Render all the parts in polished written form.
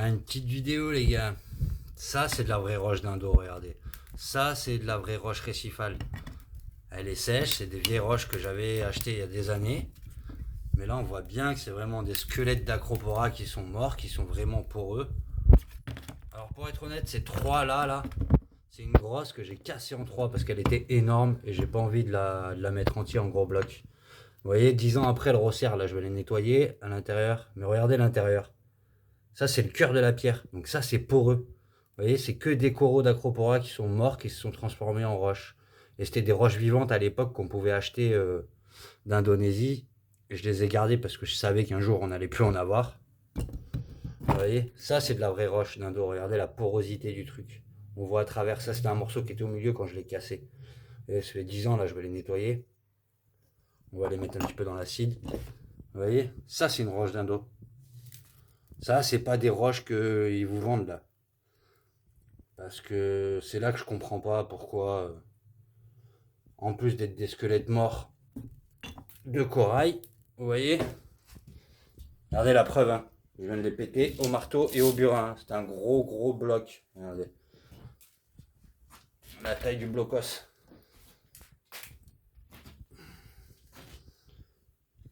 Ah, une petite vidéo, les gars. Ça, c'est de la vraie roche d'Indo, regardez. Ça, c'est de la vraie roche récifale. Elle est sèche, c'est des vieilles roches que j'avais achetées il y a des années. Mais là, on voit bien que c'est vraiment des squelettes d'acropora qui sont morts, qui sont vraiment poreux. Alors, pour être honnête, ces trois-là, c'est une grosse que j'ai cassée en trois parce qu'elle était énorme et j'ai pas envie de la mettre entière en gros bloc. Vous voyez, 10 ans après, elle resserre. Là, je vais les nettoyer à l'intérieur. Mais regardez l'intérieur. Ça, c'est le cœur de la pierre. Donc ça, c'est poreux. Vous voyez, c'est que des coraux d'acropora qui sont morts, qui se sont transformés en roches. Et c'était des roches vivantes à l'époque qu'on pouvait acheter d'Indonésie. Et je les ai gardées parce que je savais qu'un jour, on n'allait plus en avoir. Vous voyez, ça, c'est de la vraie roche d'Indo. Regardez la porosité du truc. On voit à travers ça. C'était un morceau qui était au milieu quand je l'ai cassé. Et ça fait 10 ans, là, je vais les nettoyer. On va les mettre un petit peu dans l'acide. Vous voyez, ça, c'est une roche d'Indo. Ça, c'est pas des roches qu'ils vous vendent là. Parce que c'est là que je comprends pas pourquoi, en plus d'être des squelettes morts de corail, vous voyez, regardez la preuve, hein. Je viens de les péter au marteau et au burin. C'est un gros bloc. Regardez. La taille du blocos.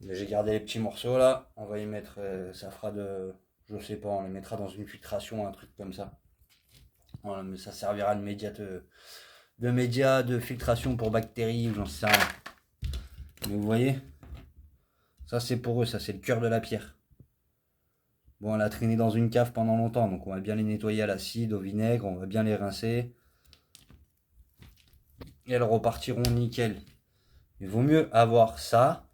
J'ai gardé les petits morceaux là. On va y mettre, ça fera de. Je sais pas, on les mettra dans une filtration, un truc comme ça. Voilà, mais ça servira de filtration pour bactéries ou j'en sais rien. Mais vous voyez, ça c'est pour eux, ça c'est le cœur de la pierre. Bon, on l'a traîné dans une cave pendant longtemps, donc on va bien les nettoyer à l'acide, au vinaigre, on va bien les rincer. Et elles repartiront nickel. Il vaut mieux avoir ça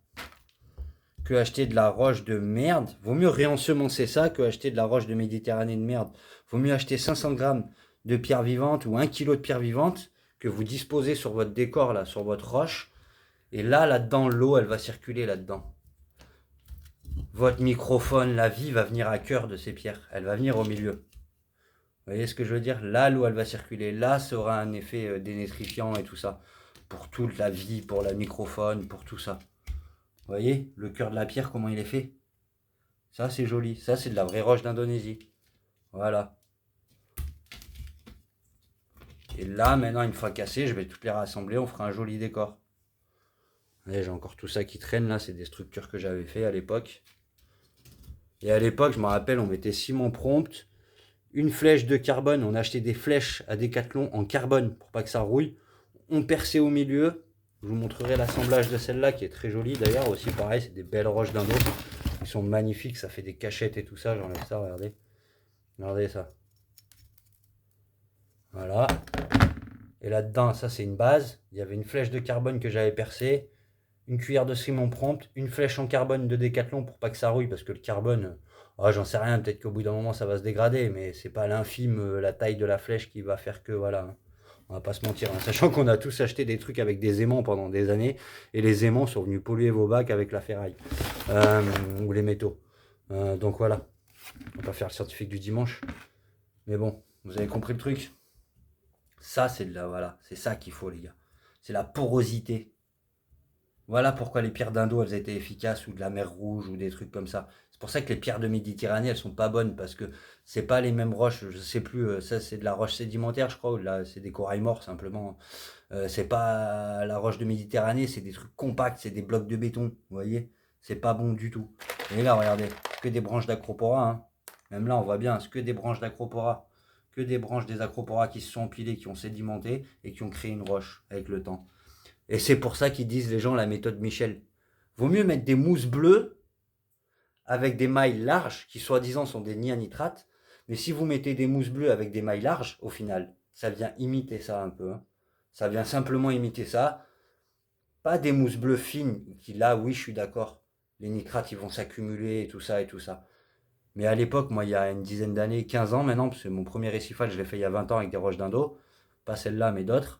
que acheter de la roche de merde. Vaut mieux réensemencer ça que acheter de la roche de Méditerranée de merde. Vaut mieux acheter 500 grammes de pierre vivante ou 1 kilo de pierre vivante que vous disposez sur votre décor, là, sur votre roche. Et là-dedans, l'eau, elle va circuler là-dedans. Votre microphone, la vie va venir à cœur de ces pierres. Elle va venir au milieu. Vous voyez ce que je veux dire? Là, l'eau, elle va circuler. Là, ça aura un effet dénétrifiant et tout ça. Pour toute la vie, pour la microphone, pour tout ça. Vous voyez le cœur de la pierre, comment il est fait? Ça, c'est joli. Ça, c'est de la vraie roche d'Indonésie. Voilà. Et là, maintenant, une fois cassé, je vais toutes les rassembler. On fera un joli décor. J'ai encore tout ça qui traîne là. C'est des structures que j'avais fait à l'époque. Et à l'époque, je me rappelle, on mettait ciment prompt, une flèche de carbone. On achetait des flèches à Decathlon en carbone pour pas que ça rouille. On perçait au milieu. Je vous montrerai l'assemblage de celle-là qui est très jolie d'ailleurs. Aussi, pareil, c'est des belles roches d'Indo. Ils sont magnifiques. Ça fait des cachettes et tout ça. J'enlève ça, regardez. Regardez ça. Voilà. Et là-dedans, ça c'est une base. Il y avait une flèche de carbone que j'avais percée. Une cuillère de ciment prompt, une flèche en carbone de Décathlon pour pas que ça rouille, parce que le carbone, oh, j'en sais rien, peut-être qu'au bout d'un moment ça va se dégrader, mais c'est pas l'infime, la taille de la flèche qui va faire que, voilà, hein. On va pas se mentir, hein. Sachant qu'on a tous acheté des trucs avec des aimants pendant des années, et les aimants sont venus polluer vos bacs avec la ferraille, ou les métaux. Donc voilà, on va pas faire le scientifique du dimanche, mais bon, vous avez compris le truc. Ça c'est de la, voilà, c'est ça qu'il faut les gars, c'est la porosité. Voilà pourquoi les pierres d'Indo, elles étaient efficaces, ou de la mer Rouge, ou des trucs comme ça. C'est pour ça que les pierres de Méditerranée, elles sont pas bonnes, parce que c'est pas les mêmes roches, je sais plus, ça c'est de la roche sédimentaire, je crois, ou là c'est des corails morts simplement. C'est pas la roche de Méditerranée, c'est des trucs compacts, c'est des blocs de béton, vous voyez? C'est pas bon du tout. Et là, regardez, que des branches d'acropora, hein. Même là, on voit bien, c'est que des branches d'acropora. Que des branches des acropora qui se sont empilées, qui ont sédimenté, et qui ont créé une roche avec le temps. Et c'est pour ça qu'ils disent les gens la méthode Michel. Vaut mieux mettre des mousses bleues avec des mailles larges, qui soi-disant sont des nitrates. Mais si vous mettez des mousses bleues avec des mailles larges, au final, ça vient imiter ça un peu, hein. Ça vient simplement imiter ça. Pas des mousses bleues fines, qui là, oui, je suis d'accord. Les nitrates, ils vont s'accumuler et tout ça et tout ça. Mais à l'époque, moi, il y a une dizaine d'années, 15 ans maintenant, parce que mon premier récifal, je l'ai fait il y a 20 ans avec des roches d'Indo. Pas celle-là, mais d'autres.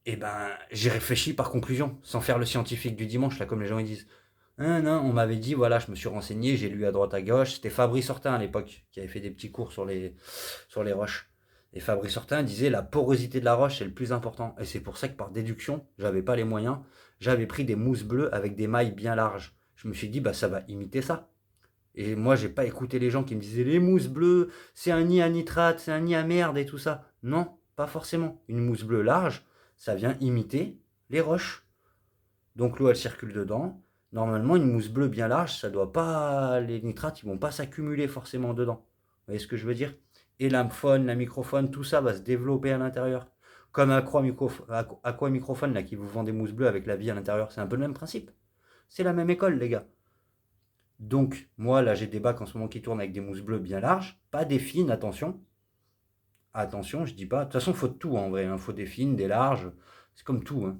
Et ben, j'ai réfléchi par conclusion, sans faire le scientifique du dimanche, là, comme les gens ils disent. Non, on m'avait dit, voilà, je me suis renseigné, j'ai lu à droite à gauche. C'était Fabrice Hortin à l'époque, qui avait fait des petits cours sur les roches. Et Fabrice Hortin disait, la porosité de la roche, c'est le plus important. Et c'est pour ça que par déduction, j'avais pas les moyens, j'avais pris des mousses bleues avec des mailles bien larges. Je me suis dit, bah ça va imiter ça. Et moi, j'ai pas écouté les gens qui me disaient les mousses bleues, c'est un nid à nitrate, c'est un nid à merde et tout ça. Non, pas forcément. Une mousse bleue large, ça vient imiter les roches. Donc l'eau, elle circule dedans. Normalement, une mousse bleue bien large, ça doit pas, les nitrates, ils vont pas s'accumuler forcément dedans. Vous voyez ce que je veux dire? Et la faune, la microfaune, tout ça va se développer à l'intérieur. Comme Aqua Microphone, là, qui vous vend des mousses bleues avec la vie à l'intérieur, c'est un peu le même principe. C'est la même école, les gars. Donc, moi, là, j'ai des bacs en ce moment qui tournent avec des mousses bleues bien larges, pas des fines, attention. Attention, je dis pas. De toute façon, il faut de tout en vrai. Il faut des fines, des larges. C'est comme tout, hein.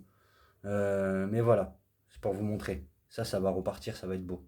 Mais voilà, c'est pour vous montrer. Ça va repartir, ça va être beau.